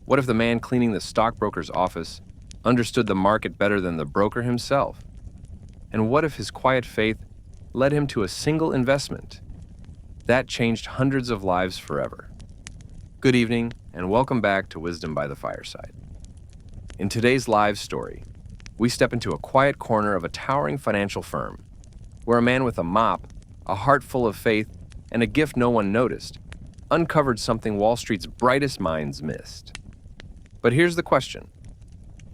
What if the man cleaning the stockbroker's office understood the market better than the broker himself? And what if his quiet faith led him to a single investment that changed hundreds of lives forever? Good evening, and welcome back to Wisdom by the Fireside. In today's live story, we step into a quiet corner of a towering financial firm, where a man with a mop, a heart full of faith, and a gift no one noticed, uncovered something Wall Street's brightest minds missed. But here's the question.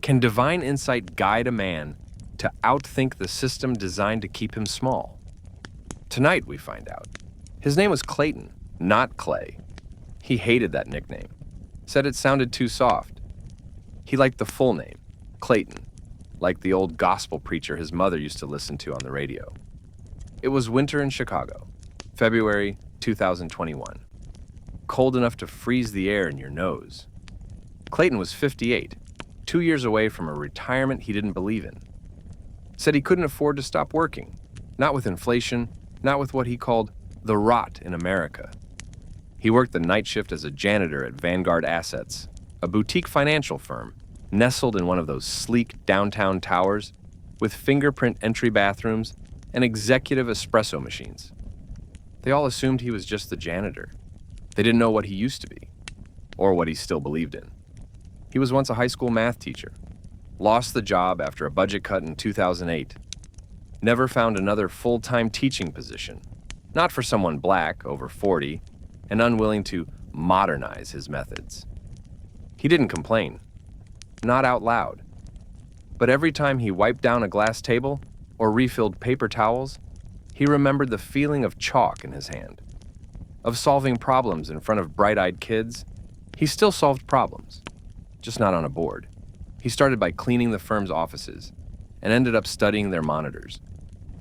Can divine insight guide a man to outthink the system designed to keep him small? Tonight we find out. His name was Clayton, not Clay. He hated that nickname, said it sounded too soft. He liked the full name, Clayton, like the old gospel preacher his mother used to listen to on the radio. It was winter in Chicago, February 2021. Cold enough to freeze the air in your nose. Clayton was 58, 2 years away from a retirement he didn't believe in. Said he couldn't afford to stop working, not with inflation, not with what he called the rot in America. He worked the night shift as a janitor at Vanguard Assets, a boutique financial firm nestled in one of those sleek downtown towers with fingerprint entry bathrooms and executive espresso machines. They all assumed he was just the janitor. They didn't know what he used to be, or what he still believed in. He was once a high school math teacher, lost the job after a budget cut in 2008, never found another full-time teaching position, not for someone black, over 40, and unwilling to modernize his methods. He didn't complain, not out loud, but every time he wiped down a glass table or refilled paper towels, he remembered the feeling of chalk in his hand, of solving problems in front of bright-eyed kids. He still solved problems, just not on a board. He started by cleaning the firm's offices and ended up studying their monitors.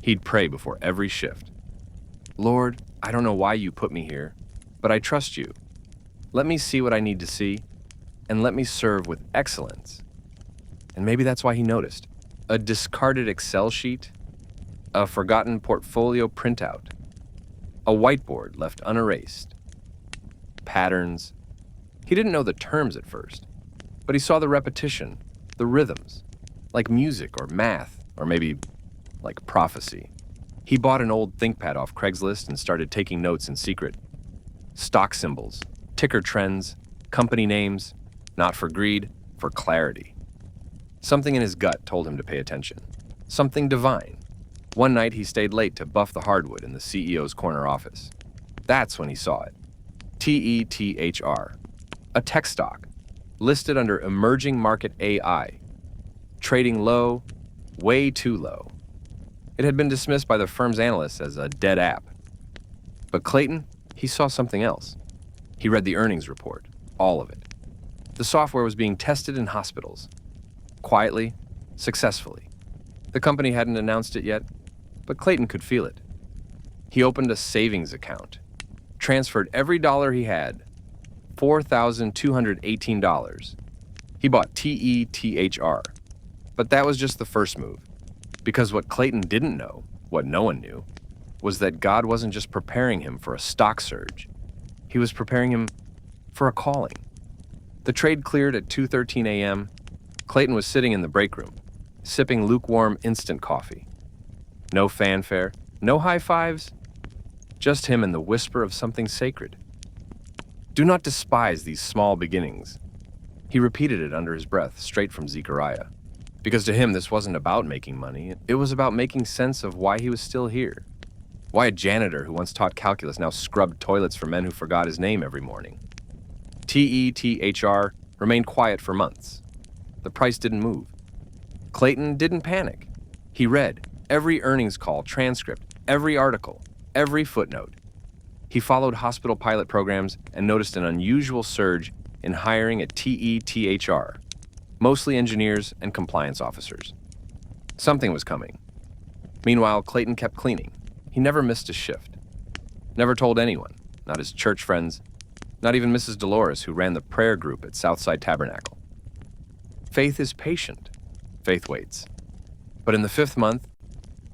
He'd pray before every shift. Lord, I don't know why you put me here, but I trust you. Let me see what I need to see, and let me serve with excellence. And maybe that's why he noticed a discarded Excel sheet, a forgotten portfolio printout, a whiteboard left unerased, patterns. He didn't know the terms at first, but he saw the repetition, the rhythms, like music or math, or maybe like prophecy. He bought an old ThinkPad off Craigslist and started taking notes in secret. Stock symbols, ticker trends, company names, not for greed, for clarity. Something in his gut told him to pay attention. Something divine. One night he stayed late to buff the hardwood in the CEO's corner office. That's when he saw it. TETHR, a tech stock, listed under emerging market AI, trading low, way too low. It had been dismissed by the firm's analysts as a dead app. But Clayton, he saw something else. He read the earnings report, all of it. The software was being tested in hospitals, quietly, successfully. The company hadn't announced it yet, but Clayton could feel it. He opened a savings account, transferred every dollar he had, $4,218. He bought TETHR, but that was just the first move, because what Clayton didn't know, what no one knew, was that God wasn't just preparing him for a stock surge. He was preparing him for a calling. The trade cleared at 2:13 a.m. Clayton was sitting in the break room, sipping lukewarm instant coffee. No fanfare, no high fives, just him and the whisper of something sacred. Do not despise these small beginnings. He repeated it under his breath, straight from Zechariah. Because to him, this wasn't about making money. It was about making sense of why he was still here. Why a janitor who once taught calculus now scrubbed toilets for men who forgot his name every morning. TETHR remained quiet for months. The price didn't move. Clayton didn't panic. He read every earnings call transcript, every article, every footnote. He followed hospital pilot programs and noticed an unusual surge in hiring at TETHR, mostly engineers and compliance officers. Something was coming. Meanwhile, Clayton kept cleaning. He never missed a shift. Never told anyone, not his church friends, not even Mrs. Dolores, who ran the prayer group at Southside Tabernacle. Faith is patient. Faith waits. But in the 5th month,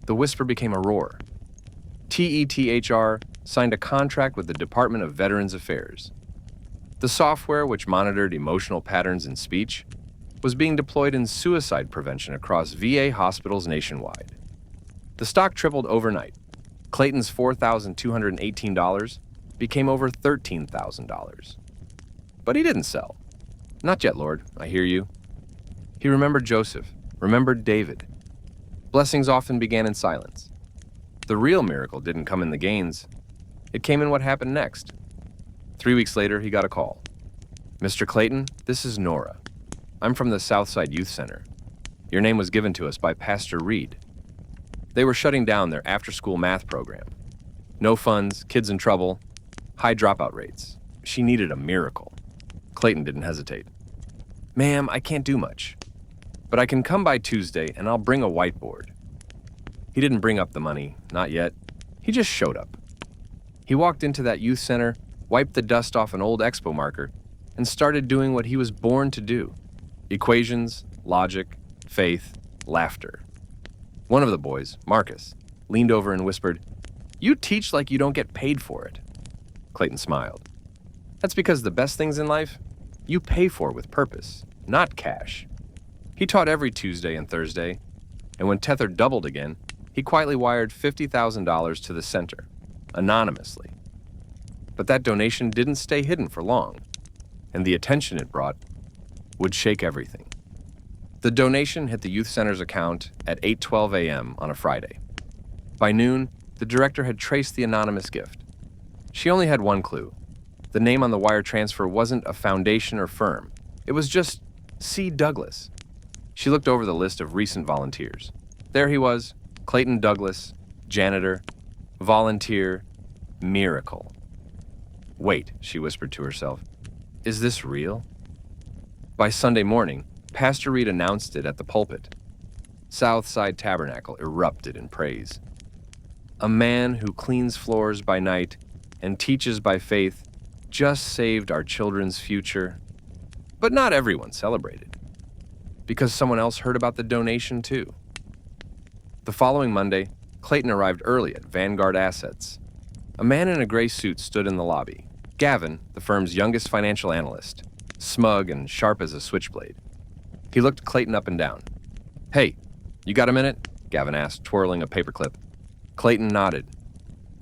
the whisper became a roar. TETHR signed a contract with the Department of Veterans Affairs. The software, which monitored emotional patterns in speech, was being deployed in suicide prevention across VA hospitals nationwide. The stock tripled overnight. Clayton's $4,218 became over $13,000. But he didn't sell. Not yet, Lord, I hear you. He remembered Joseph, remembered David. Blessings often began in silence. The real miracle didn't come in the gains. It came in what happened next. 3 weeks later, he got a call. Mr. Clayton, this is Nora. I'm from the Southside Youth Center. Your name was given to us by Pastor Reed. They were shutting down their after-school math program. No funds, kids in trouble, high dropout rates. She needed a miracle. Clayton didn't hesitate. Ma'am, I can't do much, but I can come by Tuesday and I'll bring a whiteboard. He didn't bring up the money, not yet. He just showed up. He walked into that youth center, wiped the dust off an old expo marker, and started doing what he was born to do. Equations, logic, faith, laughter. One of the boys, Marcus, leaned over and whispered, "You teach like you don't get paid for it." Clayton smiled. That's because the best things in life, you pay for with purpose, not cash. He taught every Tuesday and Thursday, and when Tether doubled again, he quietly wired $50,000 to the center, anonymously. But that donation didn't stay hidden for long, and the attention it brought would shake everything. The donation hit the youth center's account at 8:12 a.m. on a Friday. By noon, the director had traced the anonymous gift. She only had one clue. The name on the wire transfer wasn't a foundation or firm. It was just C. Douglas. She looked over the list of recent volunteers. There he was, Clayton Douglas, janitor, volunteer, miracle. Wait, she whispered to herself. Is this real? By Sunday morning, Pastor Reed announced it at the pulpit. Southside Tabernacle erupted in praise. A man who cleans floors by night and teaches by faith just saved our children's future. But not everyone celebrated, because someone else heard about the donation too. The following Monday, Clayton arrived early at Vanguard Assets. A man in a gray suit stood in the lobby. Gavin, the firm's youngest financial analyst, smug and sharp as a switchblade. He looked Clayton up and down. "Hey, you got a minute?" Gavin asked, twirling a paperclip. Clayton nodded.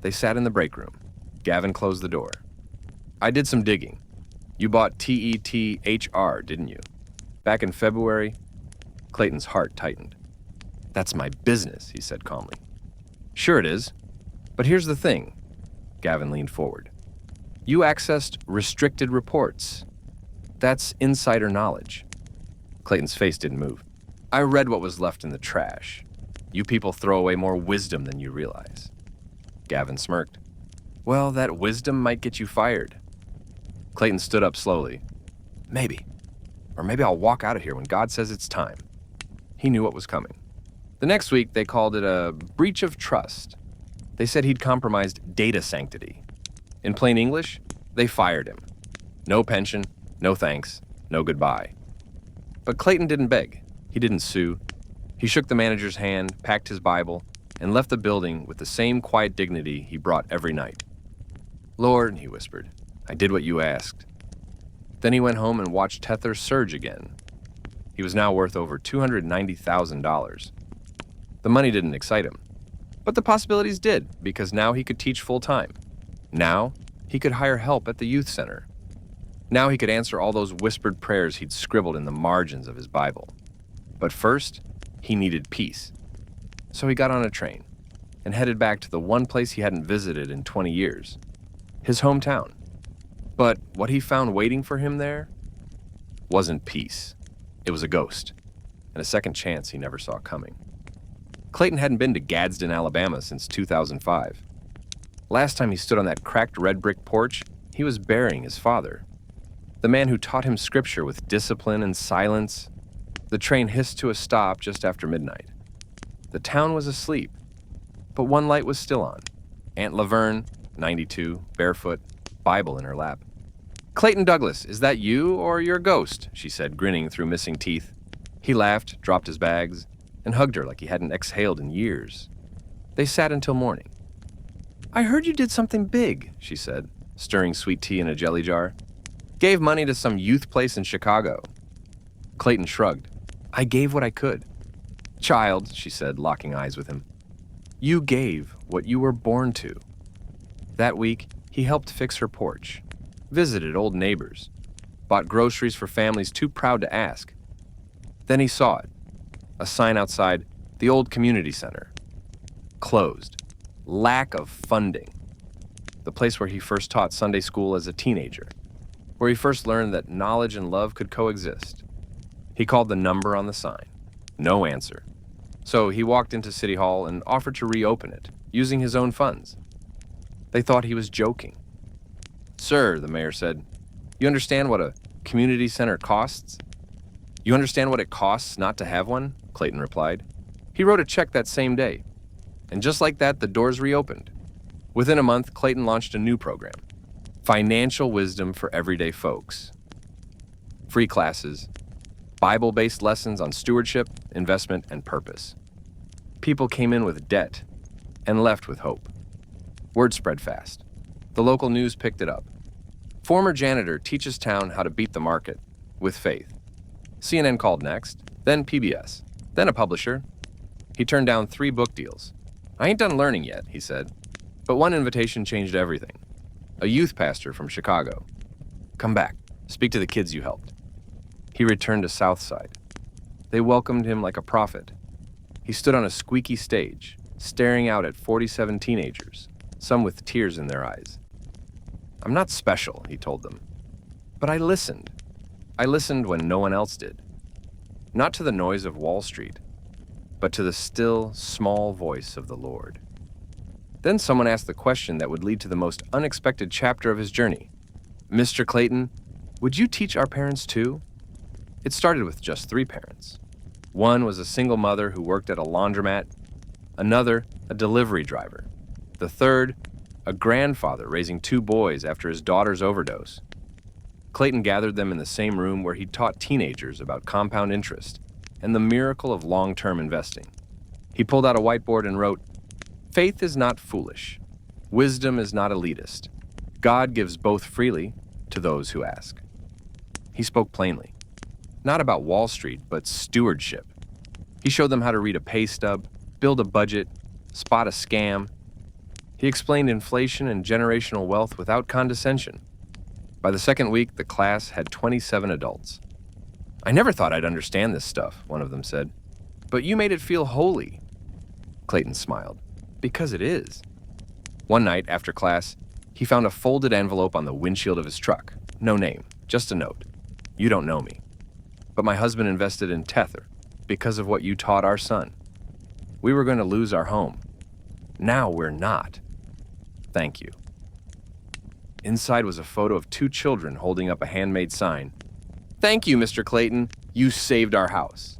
They sat in the break room. Gavin closed the door. "I did some digging. You bought TETHR, didn't you? Back in February?" Clayton's heart tightened. "That's my business," he said calmly. "Sure it is. But here's the thing." Gavin leaned forward. "You accessed restricted reports. That's insider knowledge." Clayton's face didn't move. "I read what was left in the trash. You people throw away more wisdom than you realize." Gavin smirked. "Well, that wisdom might get you fired." Clayton stood up slowly. "Maybe. Or maybe I'll walk out of here when God says it's time." He knew what was coming. The next week, they called it a breach of trust. They said he'd compromised data sanctity. In plain English, they fired him. No pension, no thanks, no goodbye. But Clayton didn't beg. He didn't sue. He shook the manager's hand, packed his Bible, and left the building with the same quiet dignity he brought every night. "Lord," he whispered, "I did what you asked." Then he went home and watched Tether surge again. He was now worth over $290,000. The money didn't excite him, but the possibilities did, because now he could teach full-time. Now he could hire help at the youth center. Now he could answer all those whispered prayers he'd scribbled in the margins of his Bible. But first, he needed peace. So he got on a train and headed back to the one place he hadn't visited in 20 years, his hometown. But what he found waiting for him there wasn't peace. It was a ghost, and a second chance he never saw coming. Clayton hadn't been to Gadsden, Alabama since 2005. Last time he stood on that cracked red brick porch, he was burying his father. The man who taught him scripture with discipline and silence. The train hissed to a stop just after midnight. The town was asleep, but one light was still on. Aunt Laverne, 92, barefoot, Bible in her lap. "Clayton Douglas, is that you or your ghost?" she said, grinning through missing teeth. He laughed, dropped his bags, and hugged her like he hadn't exhaled in years. They sat until morning. "I heard you did something big," she said, stirring sweet tea in a jelly jar. Gave money to some youth place in Chicago. Clayton shrugged. I gave what I could. Child, she said, locking eyes with him. You gave what you were born to. That week, he helped fix her porch, visited old neighbors, bought groceries for families too proud to ask. Then he saw it, a sign outside the old community center. Closed. Lack of funding. The place where he first taught Sunday school as a teenager, where he first learned that knowledge and love could coexist. He called the number on the sign. No answer. So he walked into City Hall and offered to reopen it, using his own funds. They thought he was joking. Sir, the mayor said, you understand what a community center costs? You understand what it costs not to have one? Clayton replied. He wrote a check that same day. And just like that, the doors reopened. Within a month, Clayton launched a new program, Financial Wisdom for Everyday Folks. Free classes, Bible-based lessons on stewardship, investment, and purpose. People came in with debt and left with hope. Word spread fast. The local news picked it up. Former janitor teaches town how to beat the market with faith. CNN called next, then PBS, then a publisher. He turned down 3 book deals. I ain't done learning yet, he said. But one invitation changed everything. A youth pastor from Chicago. Come back, speak to the kids you helped. He returned to Southside. They welcomed him like a prophet. He stood on a squeaky stage, staring out at 47 teenagers, some with tears in their eyes. I'm not special, he told them. But I listened. I listened when no one else did. Not to the noise of Wall Street, but to the still, small voice of the Lord. Then someone asked the question that would lead to the most unexpected chapter of his journey. Mr. Clayton, would you teach our parents too? It started with just 3 parents. One was a single mother who worked at a laundromat, another, a delivery driver. The third, a grandfather raising 2 boys after his daughter's overdose. Clayton gathered them in the same room where he taught teenagers about compound interest and the miracle of long-term investing. He pulled out a whiteboard and wrote, Faith is not foolish. Wisdom is not elitist. God gives both freely to those who ask. He spoke plainly. Not about Wall Street, but stewardship. He showed them how to read a pay stub, build a budget, spot a scam. He explained inflation and generational wealth without condescension. By the second week, the class had 27 adults. I never thought I'd understand this stuff, one of them said. But you made it feel holy. Clayton smiled. Because it is. One night, after class, he found a folded envelope on the windshield of his truck. No name, just a note. You don't know me. But my husband invested in Tether because of what you taught our son. We were going to lose our home. Now we're not. Thank you. Inside was a photo of 2 children holding up a handmade sign. Thank you, Mr. Clayton. You saved our house.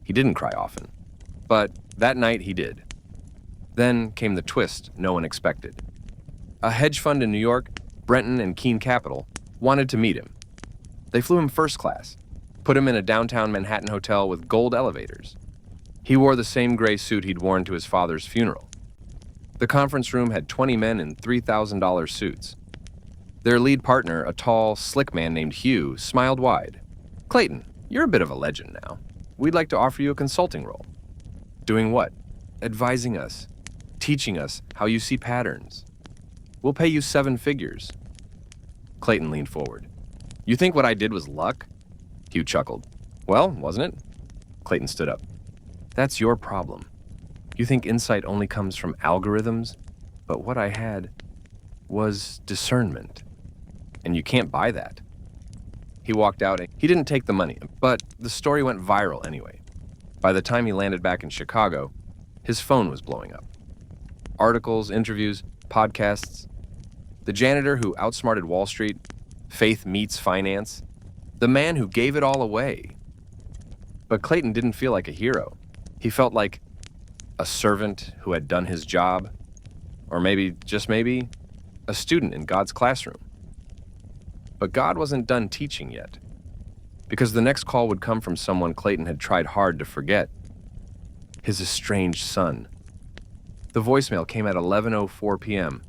He didn't cry often, but that night he did. Then came the twist no one expected. A hedge fund in New York, Brenton and Keene Capital, wanted to meet him. They flew him first class, put him in a downtown Manhattan hotel with gold elevators. He wore the same gray suit he'd worn to his father's funeral. The conference room had 20 men in $3,000 suits. Their lead partner, a tall, slick man named Hugh, smiled wide. Clayton, you're a bit of a legend now. We'd like to offer you a consulting role. Doing what? Advising us, teaching us how you see patterns. We'll pay you 7 figures. Clayton leaned forward. You think what I did was luck? Hugh chuckled. Well, wasn't it? Clayton stood up. That's your problem. You think insight only comes from algorithms, but what I had was discernment. And you can't buy that. He walked out. He didn't take the money, but the story went viral anyway. By the time he landed back in Chicago, his phone was blowing up. Articles, interviews, podcasts. The janitor who outsmarted Wall Street, faith meets finance, the man who gave it all away. But Clayton didn't feel like a hero. He felt like a servant who had done his job, or maybe, just maybe, a student in God's classroom. But God wasn't done teaching yet, because the next call would come from someone Clayton had tried hard to forget, his estranged son. The voicemail came at 11:04 p.m.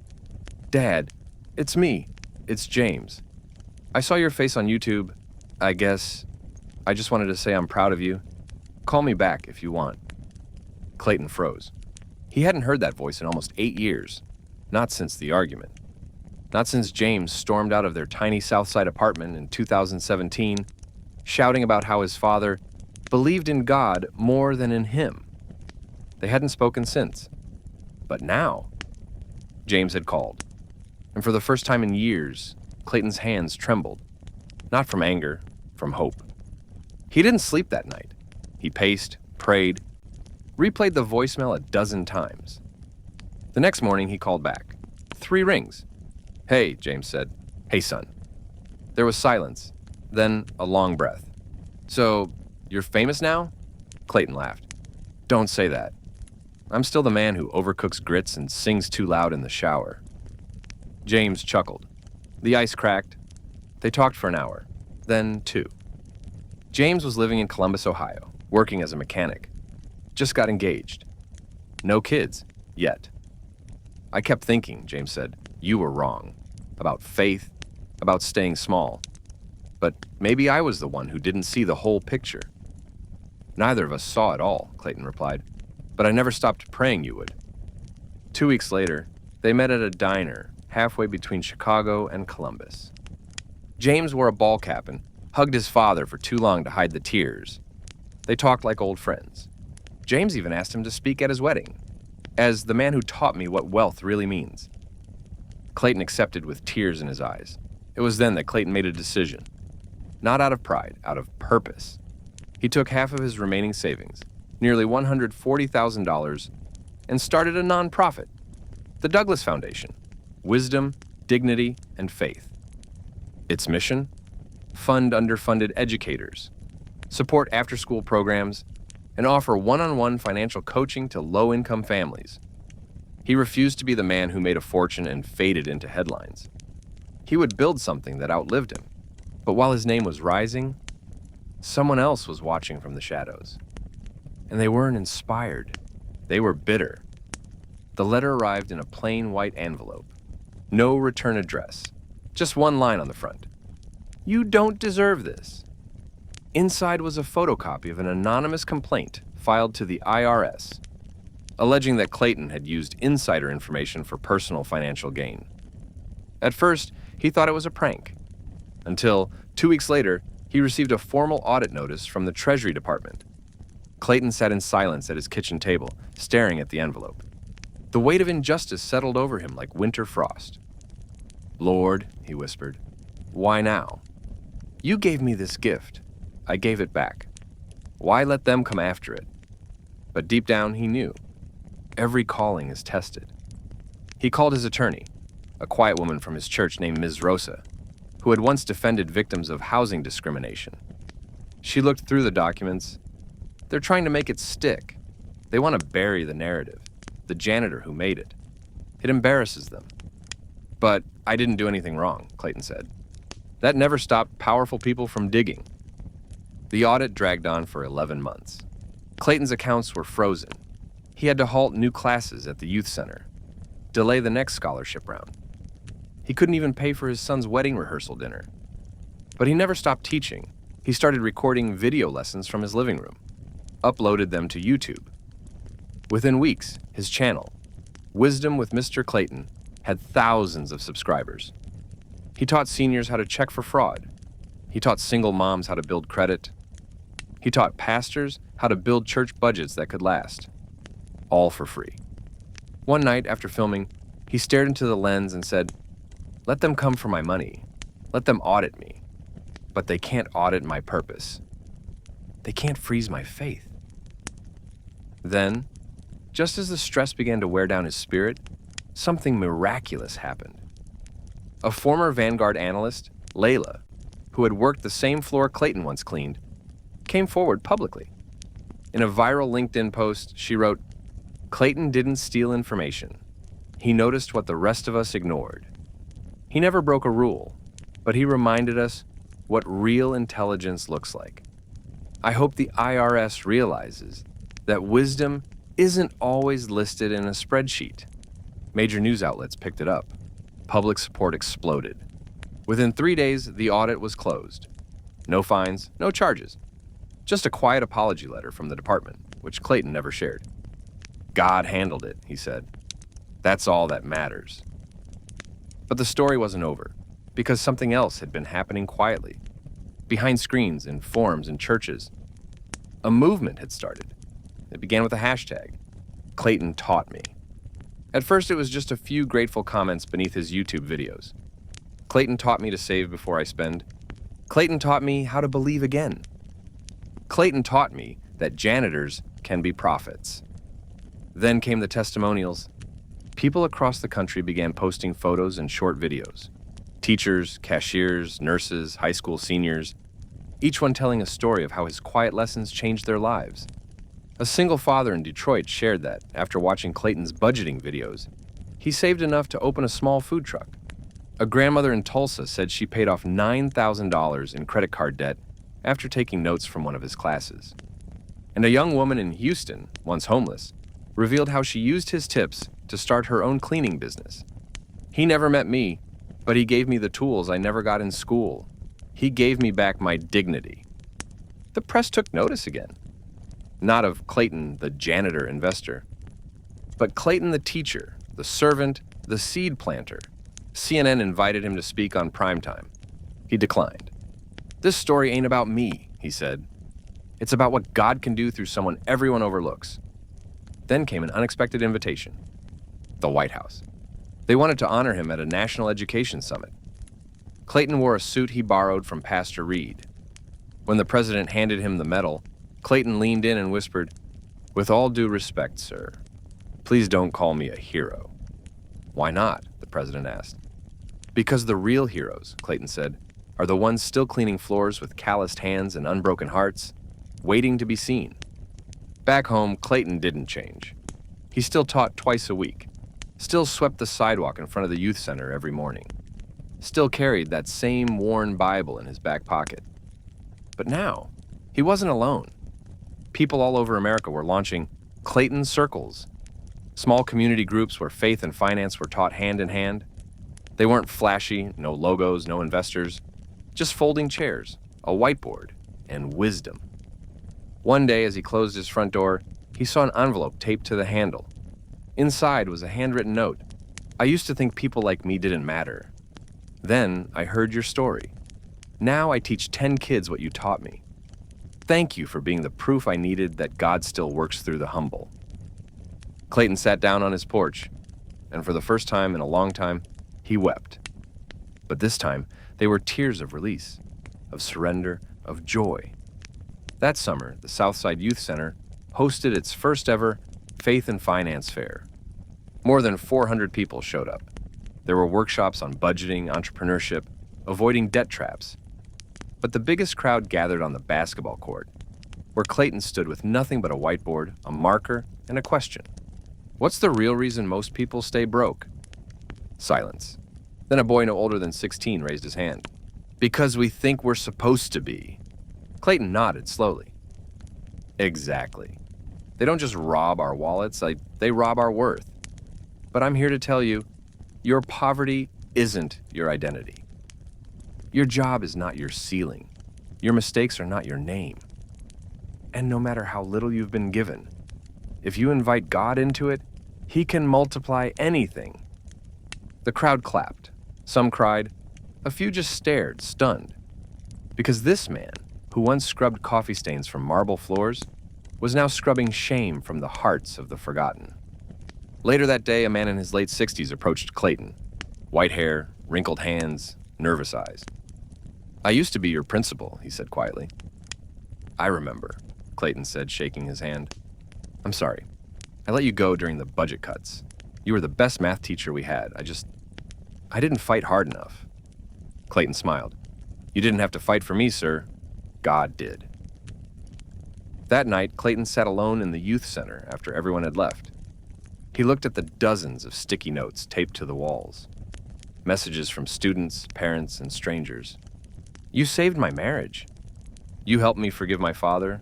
Dad, it's me. It's James. I saw your face on YouTube. I guess I just wanted to say I'm proud of you. Call me back if you want." Clayton froze. He hadn't heard that voice in almost 8 years. Not since the argument. Not since James stormed out of their tiny Southside apartment in 2017, shouting about how his father believed in God more than in him. They hadn't spoken since. But now, James had called. And for the first time in years, Clayton's hands trembled. Not from anger, from hope. He didn't sleep that night. He paced, prayed, replayed the voicemail a dozen times. The next morning, he called back. 3 rings. "Hey," James said. "Hey, son." There was silence, then a long breath. "So, you're famous now?" Clayton laughed. "Don't say that. I'm still the man who overcooks grits and sings too loud in the shower." James chuckled. The ice cracked. They talked for an hour, then 2. James was living in Columbus, Ohio, working as a mechanic. Just got engaged. No kids, yet. "I kept thinking," James said, "you were wrong. About faith, about staying small. But maybe I was the one who didn't see the whole picture." "Neither of us saw it all," Clayton replied. "But I never stopped praying you would." 2 weeks later, they met at a diner halfway between Chicago and Columbus. James wore a ball cap and hugged his father for too long to hide the tears. They talked like old friends. James even asked him to speak at his wedding, as the man who taught me what wealth really means. Clayton accepted with tears in his eyes. It was then that Clayton made a decision. Not out of pride, out of purpose. He took half of his remaining savings, nearly $140,000, and started a nonprofit, the Douglas Foundation, Wisdom, Dignity, and Faith. Its mission? Fund underfunded educators, support after-school programs, and offer one-on-one financial coaching to low-income families. He refused to be the man who made a fortune and faded into headlines. He would build something that outlived him. But while his name was rising, someone else was watching from the shadows. And they weren't inspired. They were bitter. The letter arrived in a plain white envelope. No return address. Just one line on the front. "You don't deserve this." Inside was a photocopy of an anonymous complaint filed to the IRS, alleging that Clayton had used insider information for personal financial gain. At first, he thought it was a prank, until 2 weeks later, he received a formal audit notice from the Treasury Department. Clayton sat in silence at his kitchen table, staring at the envelope. The weight of injustice settled over him like winter frost. "Lord," he whispered, "why now? You gave me this gift. I gave it back. Why let them come after it?" But deep down, he knew. Every calling is tested. He called his attorney, a quiet woman from his church named Ms. Rosa, who had once defended victims of housing discrimination. She looked through the documents. They're trying to make it stick. They want to bury the narrative, the janitor who made it. It embarrasses them. "But I didn't do anything wrong," Clayton said. That never stopped powerful people from digging. The audit dragged on for 11 months. Clayton's accounts were frozen. He had to halt new classes at the youth center, delay the next scholarship round. He couldn't even pay for his son's wedding rehearsal dinner. But he never stopped teaching. He started recording video lessons from his living room, uploaded them to YouTube. Within weeks, his channel, Wisdom with Mr. Clayton, had thousands of subscribers. He taught seniors how to check for fraud. He taught single moms how to build credit. He taught pastors how to build church budgets that could last. All for free. One night after filming, he stared into the lens and said, "Let them come for my money. Let them audit me. But they can't audit my purpose. They can't freeze my faith." Then, just as the stress began to wear down his spirit, something miraculous happened. A former Vanguard analyst, Layla, who had worked the same floor Clayton once cleaned, came forward publicly. In a viral LinkedIn post, she wrote, "Clayton didn't steal information. He noticed what the rest of us ignored. He never broke a rule, but he reminded us what real intelligence looks like. I hope the IRS realizes that wisdom isn't always listed in a spreadsheet." Major news outlets picked it up. Public support exploded. Within 3 days, the audit was closed. No fines, no charges. Just a quiet apology letter from the department, which Clayton never shared. God handled it, he said. That's all that matters. But the story wasn't over, because something else had been happening quietly, behind screens, in forums, and churches. A movement had started. It began with a hashtag, Clayton Taught Me. At first, it was just a few grateful comments beneath his YouTube videos. Clayton taught me to save before I spend. Clayton taught me how to believe again. Clayton taught me that janitors can be prophets. Then came the testimonials. People across the country began posting photos and short videos. Teachers, cashiers, nurses, high school seniors, each one telling a story of how his quiet lessons changed their lives. A single father in Detroit shared that, after watching Clayton's budgeting videos, he saved enough to open a small food truck. A grandmother in Tulsa said she paid off $9,000 in credit card debt after taking notes from one of his classes. And a young woman in Houston, once homeless, revealed how she used his tips to start her own cleaning business. He never met me, but he gave me the tools I never got in school. He gave me back my dignity. The press took notice again. Not of Clayton, the janitor investor, but Clayton, the teacher, the servant, the seed planter. CNN invited him to speak on primetime. He declined. This story ain't about me, he said. It's about what God can do through someone everyone overlooks. Then came an unexpected invitation. The White House. They wanted to honor him at a national education summit. Clayton wore a suit he borrowed from Pastor Reed. When the president handed him the medal, Clayton leaned in and whispered, "With all due respect, sir, please don't call me a hero." "Why not?" the president asked. "Because the real heroes," Clayton said, "are the ones still cleaning floors with calloused hands and unbroken hearts, waiting to be seen." Back home, Clayton didn't change. He still taught twice a week, still swept the sidewalk in front of the youth center every morning, still carried that same worn Bible in his back pocket. But now, he wasn't alone. People all over America were launching Clayton Circles, small community groups where faith and finance were taught hand in hand. They weren't flashy, no logos, no investors, just folding chairs, a whiteboard, and wisdom. One day, as he closed his front door, he saw an envelope taped to the handle. Inside was a handwritten note. "I used to think people like me didn't matter. Then I heard your story. Now I teach 10 kids what you taught me. Thank you for being the proof I needed that God still works through the humble." Clayton sat down on his porch, and for the first time in a long time, he wept. But this time, they were tears of release, of surrender, of joy. That summer, the Southside Youth Center hosted its first ever Faith and Finance Fair. More than 400 people showed up. There were workshops on budgeting, entrepreneurship, avoiding debt traps. But the biggest crowd gathered on the basketball court, where Clayton stood with nothing but a whiteboard, a marker, and a question. "What's the real reason most people stay broke?" Silence. Then a boy no older than 16 raised his hand. "Because we think we're supposed to be." Clayton nodded slowly. "Exactly. They don't just rob our wallets, they rob our worth. But I'm here to tell you, your poverty isn't your identity. Your job is not your ceiling. Your mistakes are not your name. And no matter how little you've been given, if you invite God into it, He can multiply anything." The crowd clapped. Some cried. A few just stared, stunned. Because this man, who once scrubbed coffee stains from marble floors, was now scrubbing shame from the hearts of the forgotten. Later that day, a man in his late 60s approached Clayton. White hair, wrinkled hands, nervous eyes. "I used to be your principal," he said quietly. "I remember," Clayton said, shaking his hand. "I'm sorry. I let you go during the budget cuts. You were the best math teacher we had. I didn't fight hard enough." Clayton smiled. "You didn't have to fight for me, sir. God did." That night, Clayton sat alone in the youth center after everyone had left. He looked at the dozens of sticky notes taped to the walls. Messages from students, parents, and strangers. "You saved my marriage. You helped me forgive my father.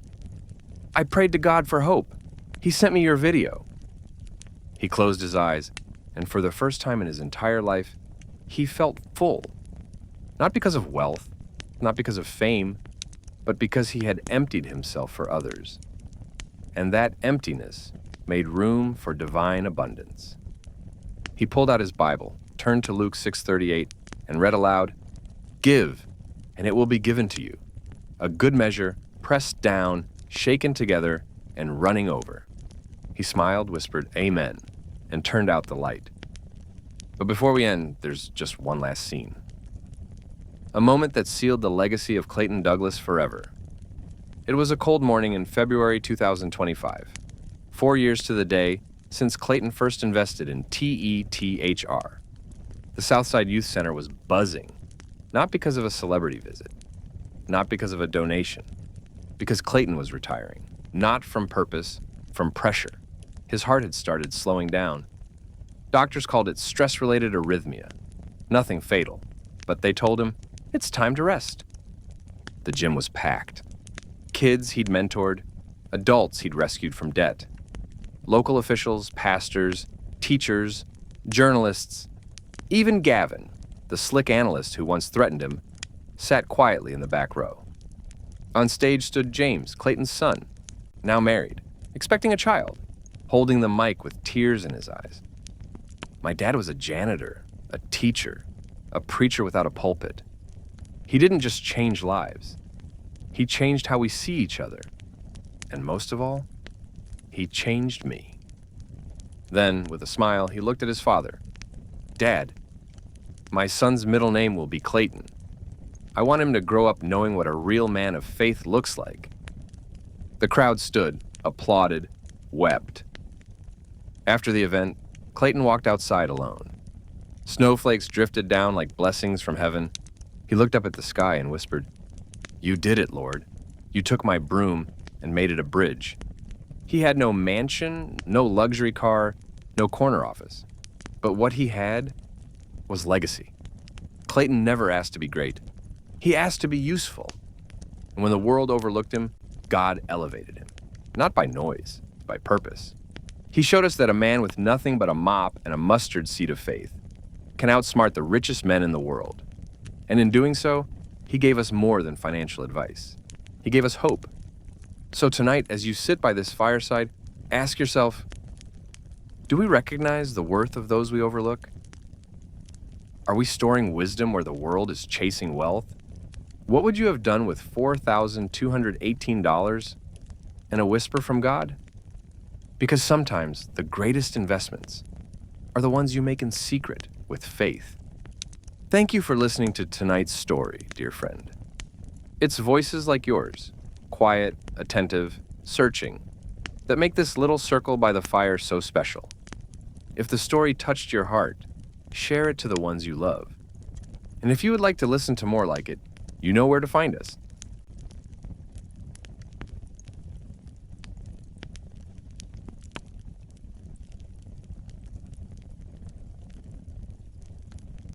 I prayed to God for hope. He sent me your video." He closed his eyes, and for the first time in his entire life, he felt full. Not because of wealth, not because of fame, but because he had emptied himself for others. And that emptiness made room for divine abundance. He pulled out his Bible, turned to Luke 6:38, and read aloud, "Give, and it will be given to you. A good measure, pressed down, shaken together, and running over." He smiled, whispered, "Amen," and turned out the light. But before we end, there's just one last scene. A moment that sealed the legacy of Clayton Douglas forever. It was a cold morning in February 2025, 4 years to the day since Clayton first invested in TETHR. The Southside Youth Center was buzzing, not because of a celebrity visit, not because of a donation, because Clayton was retiring, not from purpose, from pressure. His heart had started slowing down. Doctors called it stress-related arrhythmia. Nothing fatal, but they told him, it's time to rest. The gym was packed. Kids he'd mentored, adults he'd rescued from debt. Local officials, pastors, teachers, journalists, even Gavin, the slick analyst who once threatened him, sat quietly in the back row. On stage stood James, Clayton's son, now married, expecting a child, holding the mic with tears in his eyes. My dad was a janitor, a teacher, a preacher without a pulpit. He didn't just change lives. He changed how we see each other. And most of all, he changed me. Then, with a smile, he looked at his father. "Dad, my son's middle name will be Clayton. I want him to grow up knowing what a real man of faith looks like." The crowd stood, applauded, wept. After the event, Clayton walked outside alone. Snowflakes drifted down like blessings from heaven. He looked up at the sky and whispered, "You did it, Lord. You took my broom and made it a bridge." He had no mansion, no luxury car, no corner office. But what he had was legacy. Clayton never asked to be great. He asked to be useful. And when the world overlooked him, God elevated him. Not by noise, by purpose. He showed us that a man with nothing but a mop and a mustard seed of faith can outsmart the richest men in the world. And in doing so, he gave us more than financial advice. He gave us hope. So tonight, as you sit by this fireside, ask yourself, do we recognize the worth of those we overlook? Are we storing wisdom where the world is chasing wealth? What would you have done with $4,218 and a whisper from God? Because sometimes the greatest investments are the ones you make in secret with faith. Thank you for listening to tonight's story, dear friend. It's voices like yours, quiet, attentive, searching, that make this little circle by the fire so special. If the story touched your heart, share it to the ones you love. And if you would like to listen to more like it, you know where to find us.